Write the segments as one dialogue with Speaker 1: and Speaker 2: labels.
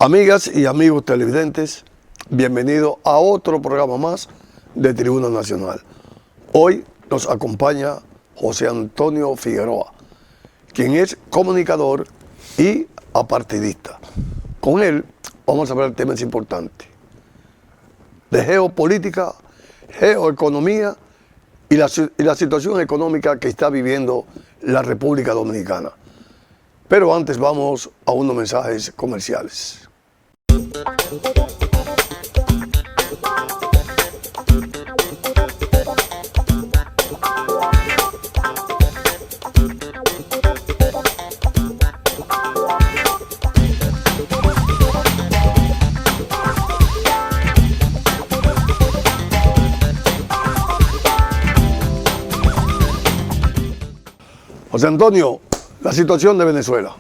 Speaker 1: Amigas y amigos televidentes, bienvenidos a otro programa más de Tribuna Nacional. Hoy nos acompaña José Antonio Figueroa, quien es comunicador y apartidista. Con él vamos a hablar de temas importantes, de geopolítica, geoeconomía y la situación económica que está viviendo la República Dominicana. Pero antes vamos a unos mensajes comerciales. José Antonio, la situación de Venezuela.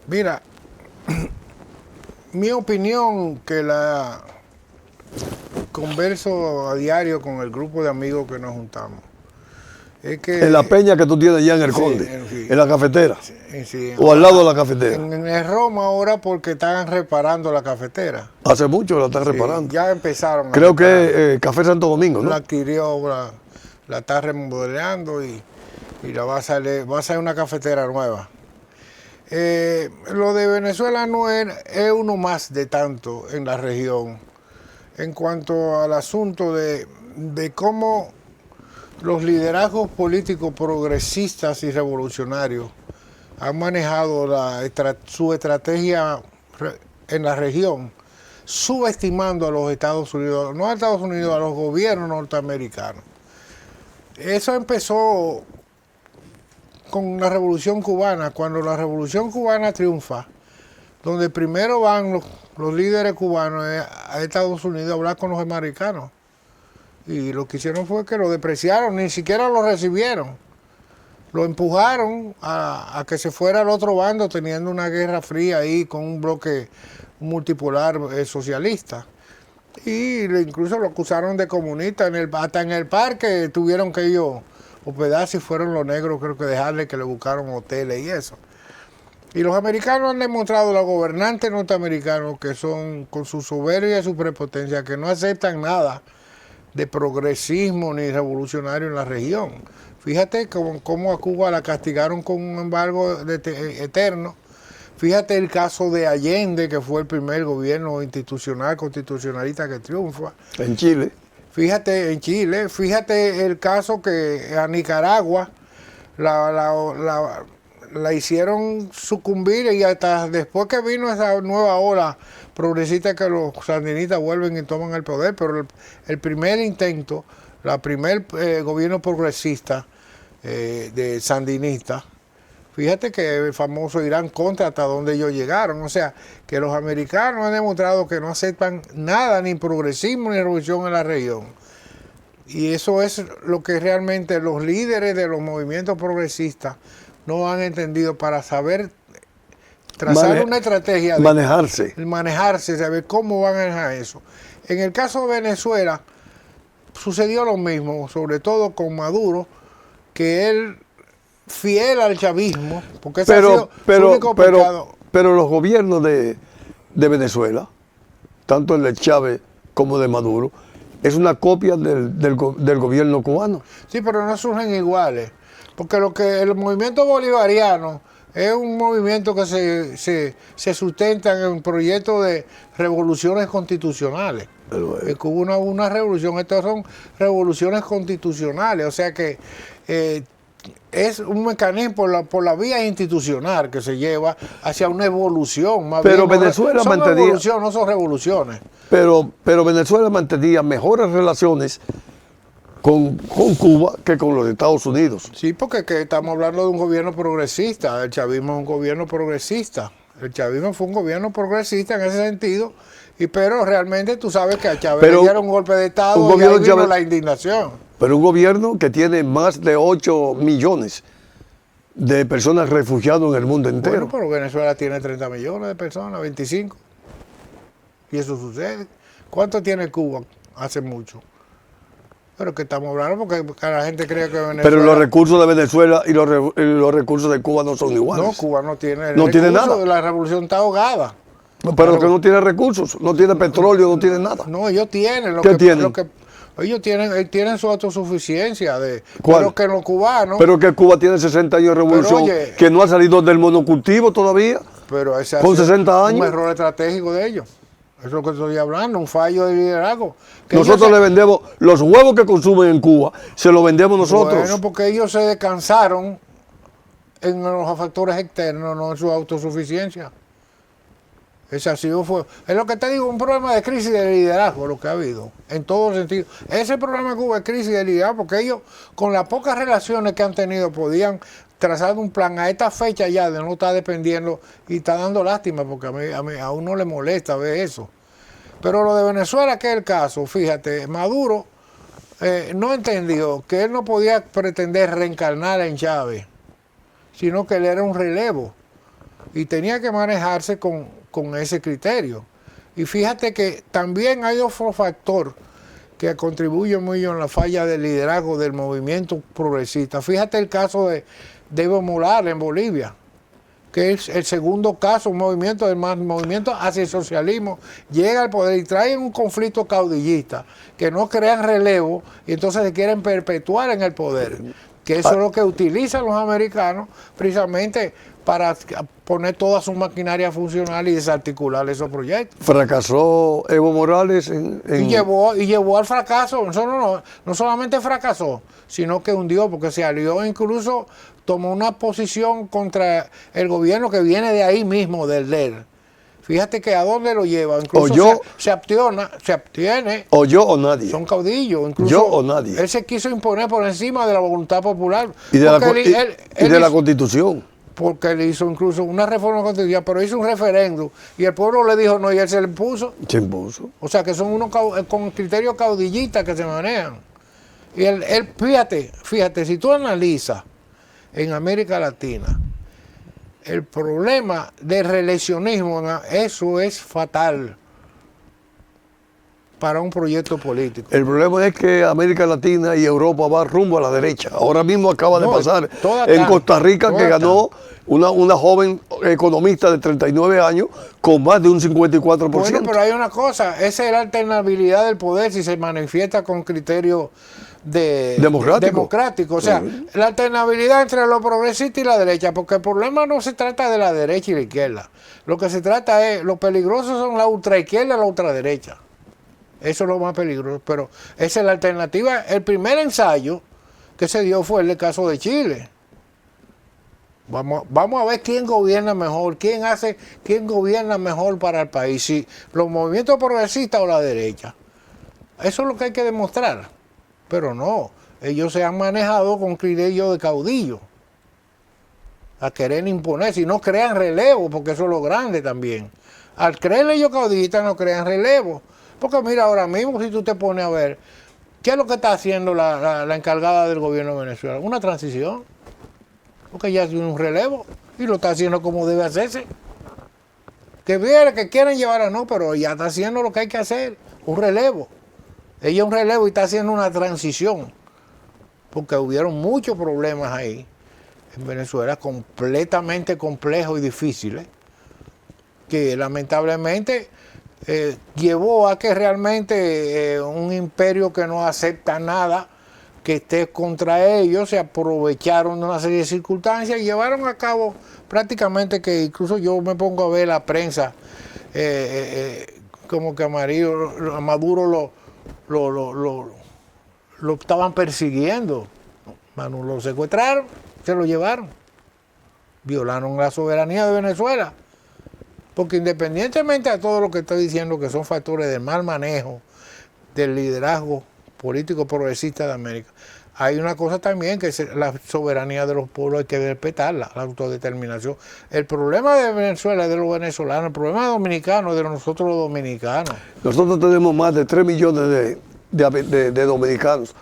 Speaker 2: Mira, mi opinión, que la converso a diario con el grupo de amigos que nos juntamos, es que...
Speaker 1: En la peña que tú tienes ya en el Conde,
Speaker 2: sí,
Speaker 1: en la cafetera,
Speaker 2: sí,
Speaker 1: o al lado de la cafetera.
Speaker 2: En el Roma ahora porque están reparando la cafetera.
Speaker 1: Hace mucho la están reparando.
Speaker 2: Ya empezaron.
Speaker 1: Creo que Café Santo Domingo, ¿no?
Speaker 2: La adquirió, la está remodelando y va a ser una cafetera nueva. Lo de Venezuela no es uno más de tanto en la región en cuanto al asunto de cómo los liderazgos políticos progresistas y revolucionarios han manejado su estrategia en la región, subestimando a los Estados Unidos, no a Estados Unidos, a los gobiernos norteamericanos. Eso empezó con la Revolución Cubana. Cuando la Revolución Cubana triunfa, donde primero van los líderes cubanos a Estados Unidos a hablar con los americanos. Y lo que hicieron fue que lo despreciaron, ni siquiera lo recibieron. Lo empujaron a que se fuera al otro bando, teniendo una guerra fría ahí con un bloque multipolar socialista. Y incluso lo acusaron de comunista, hasta en el parque tuvieron que ellos hospedarse, y fueron los negros, creo que dejarle que le buscaron hoteles y eso. Y los americanos han demostrado, los gobernantes norteamericanos, que son, con su soberbia y su prepotencia, que no aceptan nada de progresismo ni revolucionario en la región. Fíjate cómo a Cuba la castigaron con un embargo eterno. Fíjate el caso de Allende, que fue el primer gobierno institucional, constitucionalista que triunfa.
Speaker 1: En Chile.
Speaker 2: Fíjate en Chile, fíjate el caso que a Nicaragua la hicieron sucumbir, y hasta después que vino esa nueva ola progresista que los sandinistas vuelven y toman el poder, pero el primer intento, el primer gobierno progresista de sandinista, fíjate que el famoso Irán Contra, hasta donde ellos llegaron. O sea, que los americanos han demostrado que no aceptan nada, ni progresismo ni revolución en la región. Y eso es lo que realmente los líderes de los movimientos progresistas no han entendido, para saber trazar una estrategia. Manejarse, saber cómo van a manejar eso. En el caso de Venezuela, sucedió lo mismo, sobre todo con Maduro, que él, fiel al chavismo, porque ese ha sido su único pecado.
Speaker 1: Pero los gobiernos de Venezuela, tanto el de Chávez como de Maduro, es una copia del gobierno cubano.
Speaker 2: Sí, pero no surgen iguales, porque el movimiento bolivariano es un movimiento que se sustenta en proyectos de revoluciones constitucionales. Hubo una revolución, estas son revoluciones constitucionales, o sea que es un mecanismo por la vía institucional que se lleva hacia una evolución.
Speaker 1: Pero Venezuela mantenía...
Speaker 2: evolución, no son revoluciones.
Speaker 1: Pero Venezuela mantenía mejores relaciones con Cuba que con los Estados Unidos.
Speaker 2: Sí, porque estamos hablando de un gobierno progresista. El chavismo es un gobierno progresista. El chavismo fue un gobierno progresista en ese sentido, pero realmente tú sabes que a Chávez le dieron un golpe de Estado y ahí vino la indignación.
Speaker 1: Pero un gobierno que tiene más de 8 millones de personas refugiadas en el mundo entero.
Speaker 2: Bueno, pero Venezuela tiene 30 millones de personas, 25. Y eso sucede. ¿Cuánto tiene Cuba? Hace mucho. Pero que estamos hablando porque la gente cree que Venezuela...
Speaker 1: Pero los recursos de Venezuela y los recursos de Cuba no son iguales.
Speaker 2: No, Cuba no tiene...
Speaker 1: No tiene nada.
Speaker 2: La revolución está ahogada.
Speaker 1: Pero que no tiene recursos, no tiene petróleo, no tiene nada.
Speaker 2: No, ellos tienen.
Speaker 1: ¿Qué tienen?
Speaker 2: Ellos tienen su autosuficiencia.
Speaker 1: ¿Cuál?
Speaker 2: Pero que los cubanos...
Speaker 1: Pero que Cuba tiene 60 años de revolución,
Speaker 2: oye,
Speaker 1: que no ha salido del monocultivo todavía,
Speaker 2: pero ese
Speaker 1: con 60 años.
Speaker 2: Un error estratégico de ellos. Eso es lo que estoy hablando, un fallo de liderazgo.
Speaker 1: Nosotros le vendemos los huevos que consumen en Cuba, se los vendemos nosotros.
Speaker 2: Bueno, porque ellos se descansaron en los factores externos, no en su autosuficiencia. Ese ha sido, es lo que te digo, un problema de crisis de liderazgo lo que ha habido, en todo sentido. Ese problema de Cuba es crisis de liderazgo, porque ellos, con las pocas relaciones que han tenido, podían trazar un plan a esta fecha ya de no estar dependiendo, y está dando lástima, porque a uno le molesta ver eso. Pero lo de Venezuela, que es el caso, fíjate, Maduro no entendió que él no podía pretender reencarnar en Chávez, sino que él era un relevo, y tenía que manejarse con ese criterio. Y fíjate que también hay otro factor que contribuye mucho en la falla del liderazgo del movimiento progresista. Fíjate el caso de Evo Morales en Bolivia, que es el segundo caso, un movimiento hacia el socialismo, llega al poder y trae un conflicto caudillista, que no crean relevo y entonces se quieren perpetuar en el poder. Que eso es lo que utilizan los americanos precisamente para poner toda su maquinaria funcional y desarticular esos proyectos.
Speaker 1: Fracasó Evo Morales
Speaker 2: Y llevó al fracaso. No solamente fracasó, sino que hundió, porque se alió, incluso tomó una posición contra el gobierno que viene de ahí mismo, del DER. Fíjate que a dónde lo lleva. Incluso se abstiene.
Speaker 1: O yo o nadie.
Speaker 2: Son caudillos. Incluso
Speaker 1: yo o nadie.
Speaker 2: Él se quiso imponer por encima de la voluntad popular.
Speaker 1: Y de la Constitución.
Speaker 2: Porque él hizo incluso una reforma constitucional, pero hizo un referéndum y el pueblo le dijo no y él se le impuso.
Speaker 1: Se impuso.
Speaker 2: O sea que son unos con criterios caudillistas que se manejan. Y fíjate, si tú analizas en América Latina, el problema del reeleccionismo, eso es fatal para un proyecto político.
Speaker 1: El problema es que América Latina y Europa va rumbo a la derecha. Ahora mismo acaba de pasar en Costa Rica que ganó una joven economista de 39 años con más de un 54%.
Speaker 2: Bueno, pero hay una cosa, esa es la alternabilidad del poder si se manifiesta con criterio democrático. O sea, la alternabilidad entre los progresistas y la derecha, porque el problema no se trata de la derecha y la izquierda. Lo que se trata es, lo peligroso son la ultraizquierda y la ultraderecha. Eso es lo más peligroso, pero esa es la alternativa. El primer ensayo que se dio fue el caso de Chile. Vamos a ver quién gobierna mejor, quién gobierna mejor para el país, si los movimientos progresistas o la derecha. Eso es lo que hay que demostrar. Pero no, ellos se han manejado con criterio de caudillo, a querer imponer, si no crean relevo, porque eso es lo grande también. Al creer ellos caudillistas no crean relevo. Porque mira, ahora mismo si tú te pones a ver, ¿qué es lo que está haciendo la encargada del gobierno de Venezuela? Una transición, porque ya tiene un relevo y lo está haciendo como debe hacerse. Que quieren llevar a no, pero ya está haciendo lo que hay que hacer, un relevo. Ella es un relevo y está haciendo una transición, porque hubieron muchos problemas ahí en Venezuela, completamente complejos y difíciles, que lamentablemente llevó a que realmente un imperio que no acepta nada que esté contra ellos, se aprovecharon de una serie de circunstancias y llevaron a cabo prácticamente, que incluso yo me pongo a ver la prensa, como que a Maduro lo estaban persiguiendo. Manu, lo secuestraron, se lo llevaron, violaron la soberanía de Venezuela. Porque independientemente de todo lo que estoy diciendo, que son factores del mal manejo del liderazgo político progresista de América, hay una cosa también, que es la soberanía de los pueblos, hay que respetarla, la autodeterminación. El problema de Venezuela es de los venezolanos, el problema dominicano es de nosotros los dominicanos.
Speaker 1: Nosotros tenemos más de 3 millones de dominicanos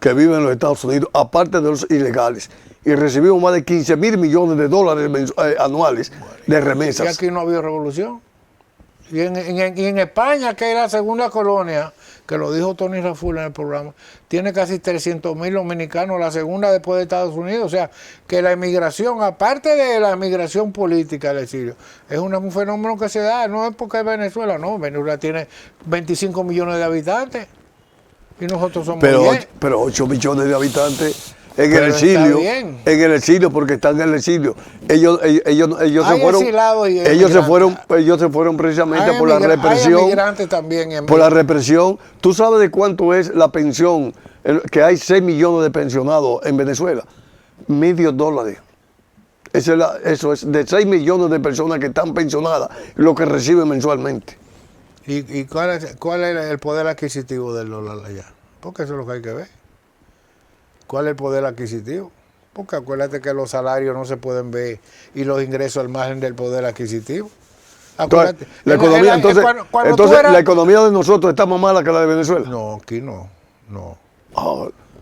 Speaker 1: que viven en los Estados Unidos, aparte de los ilegales. y recibimos más de 15.000 millones de dólares anuales de remesas.
Speaker 2: Y aquí no ha habido revolución. Y en España, que es la segunda colonia, que lo dijo Tony Raful en el programa, tiene casi 300.000 dominicanos, la segunda después de Estados Unidos. O sea, que la emigración, aparte de la emigración política del exilio, es un fenómeno que se da, no es porque es Venezuela, no. Venezuela tiene 25 millones de habitantes y nosotros somos 10.
Speaker 1: Pero 8 millones de habitantes en
Speaker 2: Pero
Speaker 1: el exilio, porque están en el exilio. Ellos se fueron precisamente por la represión.
Speaker 2: Hay emigrantes también.
Speaker 1: Por la represión. ¿Tú sabes de cuánto es la pensión? Que hay 6 millones de pensionados en Venezuela. $0.5. Eso es de 6 millones de personas que están pensionadas, lo que reciben mensualmente.
Speaker 2: ¿Y cuál es el poder adquisitivo del dólar allá? Porque eso es lo que hay que ver. ¿Cuál es el poder adquisitivo? Porque acuérdate que los salarios no se pueden ver y los ingresos al margen del poder adquisitivo. Acuérdate.
Speaker 1: Entonces, la economía de nosotros está más mala que la de Venezuela.
Speaker 2: No, aquí no.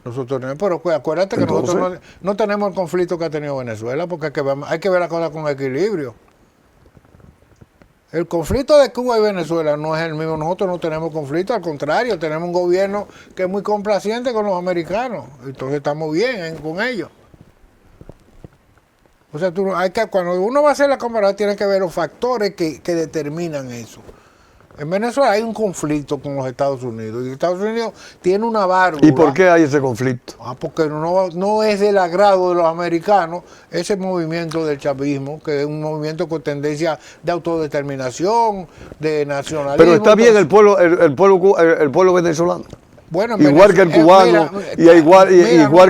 Speaker 2: Nosotros no, pero acuérdate que nosotros no tenemos el conflicto que ha tenido Venezuela, porque hay que ver las cosas con equilibrio. El conflicto de Cuba y Venezuela no es el mismo. Nosotros no tenemos conflicto, al contrario, tenemos un gobierno que es muy complaciente con los americanos. Entonces estamos bien con ellos. O sea, cuando uno va a hacer la comparación, tiene que ver los factores que determinan eso. En Venezuela hay un conflicto con los Estados Unidos y Estados Unidos tiene una válvula.
Speaker 1: ¿Y por qué hay ese conflicto?
Speaker 2: Porque no es del agrado de los americanos ese movimiento del chavismo, que es un movimiento con tendencia de autodeterminación, de nacionalismo.
Speaker 1: Pero está bien el pueblo venezolano.
Speaker 2: Bueno,
Speaker 1: igual que el cubano, igual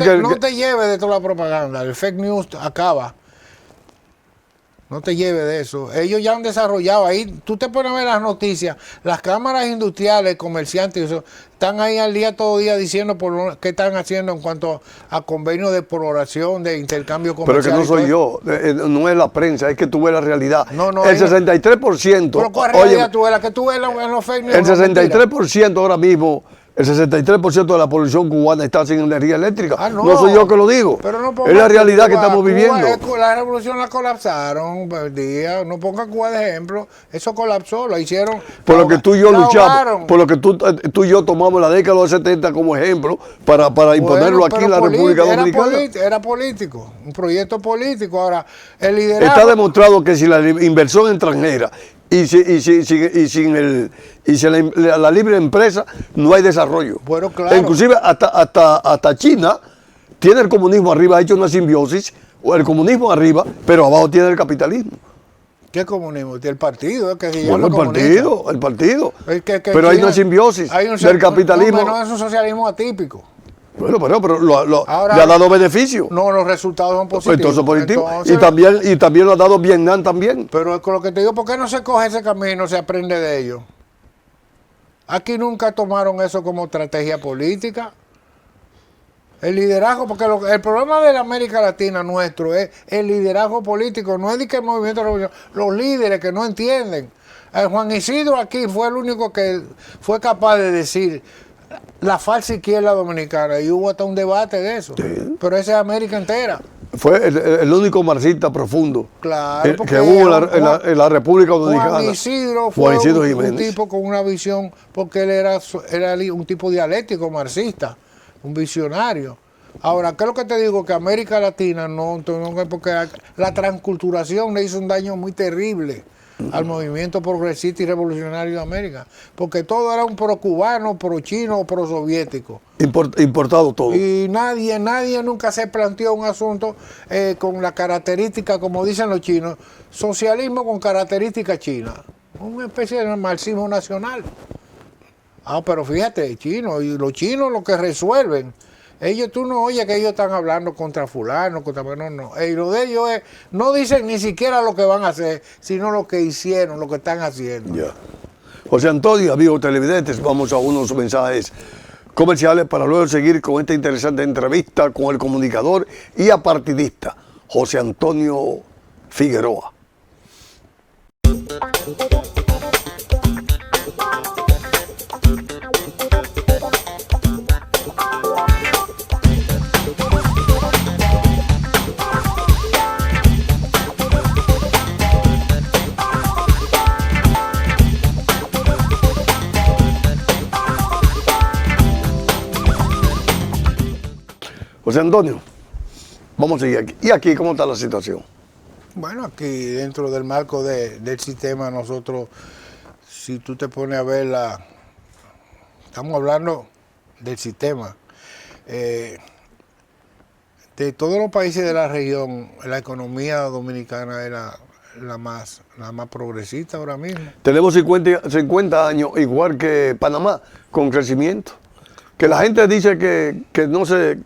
Speaker 1: que el...
Speaker 2: No te lleves de toda la propaganda, el fake news acaba. No te lleves de eso. Ellos ya han desarrollado ahí. Tú te pones a ver las noticias. Las cámaras industriales, comerciantes, eso, están ahí al día, todo día diciendo qué están haciendo en cuanto a convenios de exploración, de intercambio comercial.
Speaker 1: Pero que no soy yo. No es la prensa, es que tú ves la realidad.
Speaker 2: No,
Speaker 1: el 63%.
Speaker 2: Pero ¿cuál realidad tú ves? La que tú ves en los fake news.
Speaker 1: El 63% ahora mismo. El 63% de la población cubana está sin energía eléctrica. No soy yo que lo digo. Es la realidad que estamos viviendo.
Speaker 2: La revolución la colapsaron el día. No ponga Cuba de ejemplo. Eso colapsó, lo hicieron.
Speaker 1: Por lo que tú y yo luchamos. Por lo que tú y yo tomamos la década de los 70 como ejemplo para imponerlo aquí en la República Dominicana.
Speaker 2: Era político, un proyecto político. Ahora, el liderazgo...
Speaker 1: Está demostrado que si la inversión extranjera y sin la libre empresa no hay desarrollo.
Speaker 2: Bueno, claro.
Speaker 1: Inclusive hasta China tiene el comunismo arriba, ha hecho una simbiosis, o el comunismo arriba, pero abajo tiene el capitalismo.
Speaker 2: ¿Qué comunismo? El partido, que se
Speaker 1: llama el partido.
Speaker 2: Que
Speaker 1: pero hay una simbiosis del capitalismo.
Speaker 2: No, es un socialismo atípico.
Speaker 1: Bueno, pero le ha dado beneficio.
Speaker 2: No, los resultados son positivos.
Speaker 1: Entonces, positivo. Y también lo ha dado Vietnam también.
Speaker 2: Pero con lo que te digo, ¿por qué no se coge ese camino, se aprende de ello? Aquí nunca tomaron eso como estrategia política. El liderazgo, porque el problema de la América Latina nuestro es el liderazgo político, no es de que el movimiento de revolución, los líderes que no entienden. Juan Isidro aquí fue el único que fue capaz de decir la falsa izquierda dominicana, y hubo hasta un debate de eso. Sí. Pero esa es América entera.
Speaker 1: Fue el único marxista profundo,
Speaker 2: claro,
Speaker 1: que hubo en la República Dominicana.
Speaker 2: Juan Isidro fue un tipo con una visión, porque él era un tipo dialéctico marxista, un visionario. Ahora, ¿qué es lo que te digo? Que América Latina porque la transculturación le hizo un daño muy terrible al movimiento progresista y revolucionario de América, porque todo era un pro cubano, pro chino, pro soviético.
Speaker 1: Importado todo.
Speaker 2: Y nadie nunca se planteó un asunto con la característica, como dicen los chinos, socialismo con característica china, una especie de marxismo nacional. Pero fíjate, los chinos lo que resuelven, tú no oyes que ellos están hablando contra fulano, no. Lo de ellos es, no dicen ni siquiera lo que van a hacer, sino lo que hicieron, lo que están haciendo.
Speaker 1: Ya. José Antonio, amigos televidentes, vamos a unos mensajes comerciales para luego seguir con esta interesante entrevista con el comunicador y apartidista José Antonio Figueroa. José Antonio, vamos a seguir aquí. ¿Y aquí cómo está la situación?
Speaker 2: Bueno, aquí dentro del marco del sistema, nosotros, si tú te pones a ver estamos hablando del sistema. De todos los países de la región, la economía dominicana es la más progresista ahora mismo.
Speaker 1: Tenemos 50 años, igual que Panamá, con crecimiento. Que la gente dice que no se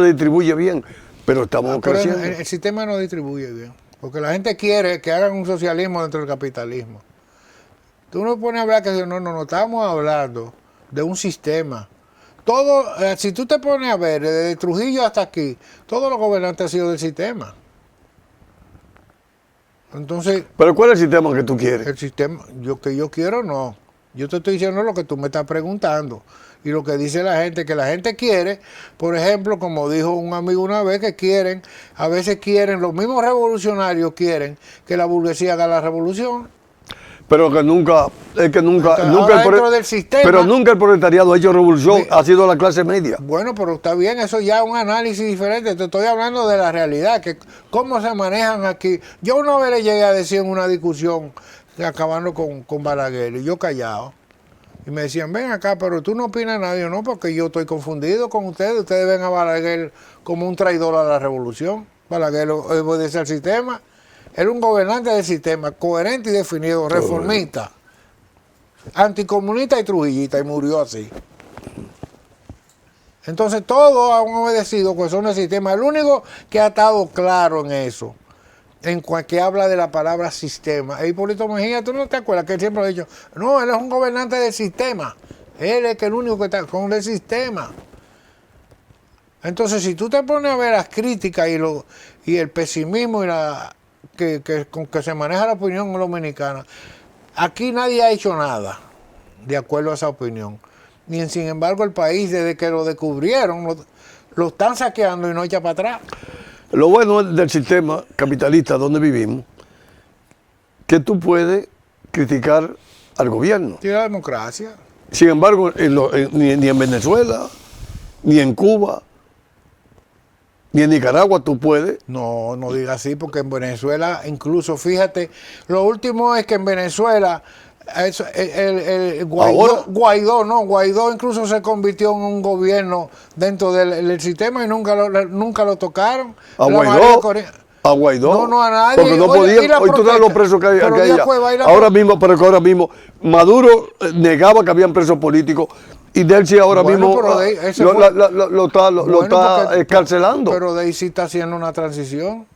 Speaker 1: distribuye bien, pero estamos creciendo.
Speaker 2: El sistema no distribuye bien, porque la gente quiere que hagan un socialismo dentro del capitalismo. Tú no pones a hablar que no estamos hablando de un sistema. Todo, si tú te pones a ver, desde Trujillo hasta aquí, todos los gobernantes han sido del sistema. Entonces,
Speaker 1: ¿Pero cuál es el sistema que tú quieres?
Speaker 2: el sistema, que yo quiero, no. Yo te estoy diciendo lo que tú me estás preguntando. Y lo que dice la gente, que la gente quiere, por ejemplo, como dijo un amigo una vez, que a veces quieren, los mismos revolucionarios quieren que la burguesía haga la revolución.
Speaker 1: Pero que nunca
Speaker 2: Del sistema,
Speaker 1: pero nunca el proletariado ha hecho revolución, ha sido la clase media.
Speaker 2: Bueno, pero está bien, eso ya es un análisis diferente. Te estoy hablando de la realidad, que cómo se manejan aquí. Yo una vez le llegué a decir en una discusión, acabando con Balaguer, y yo callado. Y me decían, ven acá, pero tú no opinas nada. Yo no, porque yo estoy confundido con ustedes. Ustedes ven a Balaguer como un traidor a la revolución. Balaguer obedece al sistema. Era un gobernante del sistema, coherente y definido, reformista, anticomunista y trujillista, y murió así. Entonces todos han obedecido que son el sistema. El único que ha estado claro en eso, en que habla de la palabra sistema, es Hipólito Mejía. ¿Tú no te acuerdas que él siempre ha dicho, no, él es un gobernante del sistema? Él es el único que está con el sistema. Entonces, si tú te pones a ver las críticas y el pesimismo y con que se maneja la opinión dominicana, aquí nadie ha hecho nada de acuerdo a esa opinión. Y sin embargo el país, desde que lo descubrieron, lo están saqueando y no echa para atrás.
Speaker 1: Lo bueno del sistema capitalista donde vivimos, que tú puedes criticar al gobierno.
Speaker 2: Tiene la democracia.
Speaker 1: Sin embargo, ni en Venezuela, ni en Cuba, ni en Nicaragua tú puedes.
Speaker 2: No diga así, porque en Venezuela, incluso, fíjate, lo último es que en Venezuela, Guaidó incluso se convirtió en un gobierno dentro del sistema y nunca lo tocaron.
Speaker 1: A Guaidó.
Speaker 2: No a nadie.
Speaker 1: Porque no podían. Hoy tú sabes los presos que hay allá. Ahora mismo Maduro negaba que habían presos políticos. Y Delcy ahora mismo lo está escarcelando.
Speaker 2: Pero Delcy está haciendo una transición.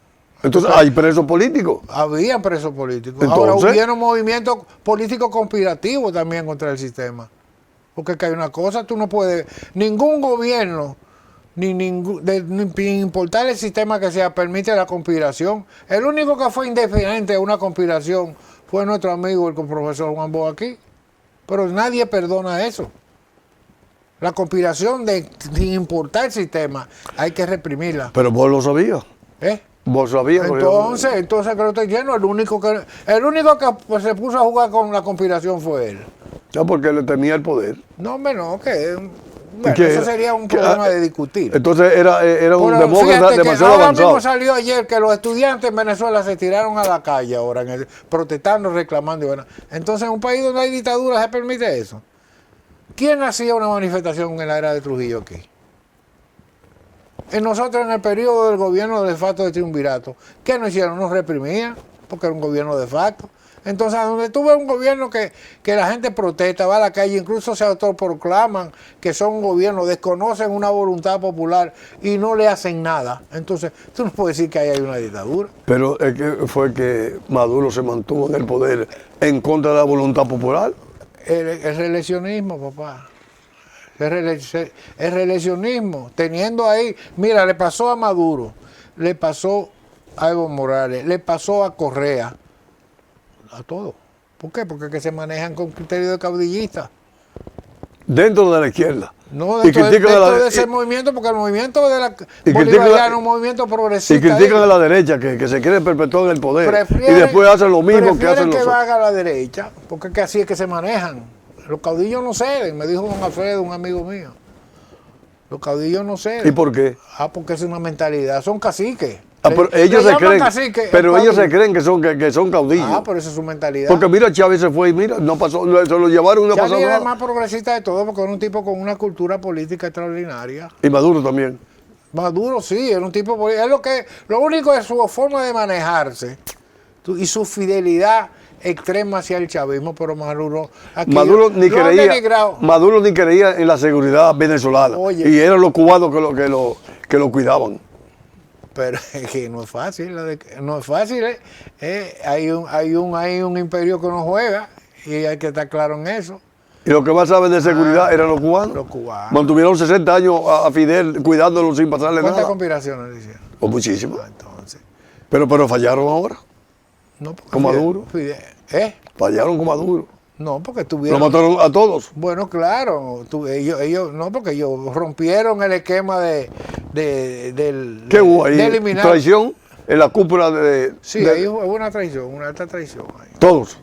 Speaker 1: Entonces, ¿hay presos políticos?
Speaker 2: Había presos políticos.
Speaker 1: Entonces,
Speaker 2: ahora hubieron movimientos políticos conspirativos también contra el sistema. Porque que hay una cosa, tú no puedes, ningún gobierno, ni importar el sistema que sea, permite la conspiración. El único que fue independiente de una conspiración fue nuestro amigo, el profesor Juan Bosch aquí. Pero nadie perdona eso. La conspiración sin importar el sistema, hay que reprimirla.
Speaker 1: Pero vos lo sabías. Vos sabías.
Speaker 2: Entonces que lo estoy diciendo, el único que pues, se puso a jugar con la conspiración fue él.
Speaker 1: No, porque le temía el poder.
Speaker 2: No, eso sería un problema de discutir.
Speaker 1: Entonces era un demócrata demasiado
Speaker 2: ahora
Speaker 1: avanzado.
Speaker 2: Mismo salió ayer que los estudiantes en Venezuela se tiraron a la calle ahora, protestando, reclamando. Entonces, en un país donde hay dictadura, ¿se permite eso? ¿Quién hacía una manifestación en la era de Trujillo aquí? En nosotros, en el periodo del gobierno de facto de triunvirato, ¿qué nos hicieron? Nos reprimían, porque era un gobierno de facto. Entonces, donde tú ves un gobierno que la gente protesta, va a la calle, incluso se autoproclaman que son un gobierno, desconocen una voluntad popular y no le hacen nada. Entonces, tú no puedes decir que ahí hay una dictadura.
Speaker 1: Pero es que fue que Maduro se mantuvo en el poder en contra de la voluntad popular.
Speaker 2: El reeleccionismo, papá. El reeleccionismo, teniendo ahí, mira, le pasó a Maduro, le pasó a Evo Morales, le pasó a Correa, a todo. ¿Por qué? Porque que se manejan con criterios de caudillistas.
Speaker 1: Dentro de la izquierda.
Speaker 2: No, dentro de ese movimiento, porque el movimiento de la bolivariano es un movimiento progresista.
Speaker 1: Y critican a la derecha, que se quiere perpetuar en el poder. Y después hacen lo mismo que hacen los otros.
Speaker 2: Que haga la derecha, porque es que así es que se manejan. Los caudillos no ceden, me dijo don Alfredo, un amigo mío. Los caudillos no ceden.
Speaker 1: ¿Y por qué?
Speaker 2: Porque es una mentalidad, son caciques.
Speaker 1: Pero ellos se creen,
Speaker 2: cacique,
Speaker 1: pero ellos se creen que son caudillos.
Speaker 2: Pero esa es su mentalidad.
Speaker 1: Porque mira, Chávez se fue y mira, no pasó, se lo llevaron y no pasó
Speaker 2: Chávez es
Speaker 1: nada.
Speaker 2: el más progresista de todo porque era un tipo con una cultura política extraordinaria.
Speaker 1: Y Maduro también.
Speaker 2: Maduro sí, era un tipo, es lo único es su forma de manejarse y su fidelidad extrema hacia el chavismo, pero Maduro
Speaker 1: Maduro ni creía en la seguridad venezolana.
Speaker 2: Oye,
Speaker 1: y eran los cubanos que lo cuidaban.
Speaker 2: Pero es que no es fácil, no es fácil. Hay un imperio que no juega y hay que estar claro en eso.
Speaker 1: Y los que más saben de seguridad eran los cubanos.
Speaker 2: Los cubanos.
Speaker 1: Mantuvieron 60 años a Fidel cuidándolo sin pasarle nada.
Speaker 2: ¿Cuántas conspiraciones hicieron?
Speaker 1: Pues muchísimas.
Speaker 2: Entonces.
Speaker 1: Pero fallaron ahora.
Speaker 2: No, porque
Speaker 1: con Maduro. Fallaron con Maduro.
Speaker 2: No, porque tuvieron.
Speaker 1: Lo mataron a todos.
Speaker 2: Bueno, claro. Ellos no, porque ellos rompieron el esquema de
Speaker 1: ¿Qué hubo ahí?
Speaker 2: eliminar.
Speaker 1: Traición en la cúpula de.
Speaker 2: Sí, ahí hubo una traición, una alta traición. Ahí.
Speaker 1: Todos.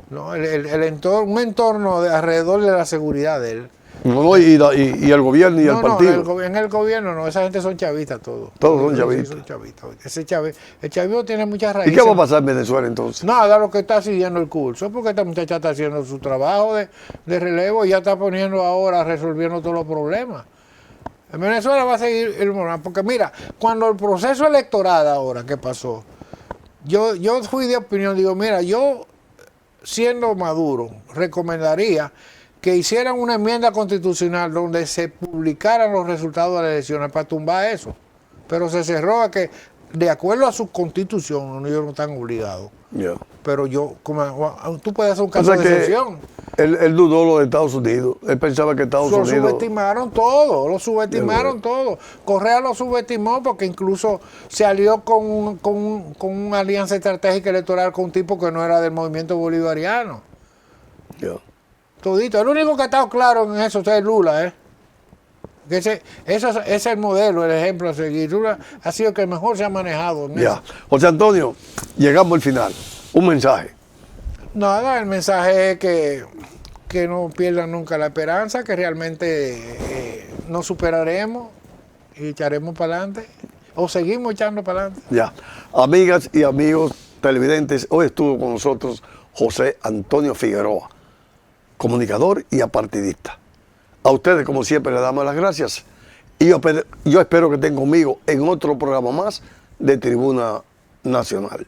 Speaker 2: No, el entorno, un entorno alrededor de la seguridad de él.
Speaker 1: No, y el gobierno y el partido.
Speaker 2: No, en el gobierno no, esa gente son chavistas todos.
Speaker 1: Todos son chavistas.
Speaker 2: Sí, son chavistas. El chavismo tiene muchas raíces.
Speaker 1: ¿Y qué va a pasar en Venezuela entonces?
Speaker 2: Nada, lo que está siguiendo el curso, porque esta muchacha está haciendo su trabajo de relevo y ya está poniendo ahora, resolviendo todos los problemas. En Venezuela va a seguir el moral, porque mira, cuando el proceso electoral ahora que pasó, yo fui de opinión, digo, mira, yo siendo Maduro, recomendaría que hicieran una enmienda constitucional donde se publicaran los resultados de las elecciones para tumbar eso. Pero se cerró a que, de acuerdo a su constitución, ellos no están obligados.
Speaker 1: Yeah.
Speaker 2: Pero tú puedes hacer un caso de excepción.
Speaker 1: Él dudó lo de Estados Unidos. Él pensaba que Estados Unidos.
Speaker 2: Lo subestimaron todo. Correa lo subestimó porque incluso se alió con una alianza estratégica electoral con un tipo que no era del movimiento bolivariano.
Speaker 1: Yeah.
Speaker 2: Todito. El único que ha estado claro en eso es Lula, Que ese es el modelo, el ejemplo a seguir. Lula ha sido el que mejor se ha manejado.
Speaker 1: Ya. José Antonio, llegamos al final. Un mensaje.
Speaker 2: Nada, el mensaje es que no pierdan nunca la esperanza, que realmente nos superaremos y echaremos para adelante. O seguimos echando para adelante.
Speaker 1: Ya. Amigas y amigos televidentes, hoy estuvo con nosotros José Antonio Figueroa, comunicador y apartidista. A ustedes, como siempre, les damos las gracias. Y yo espero que estén conmigo en otro programa más de Tribuna Nacional.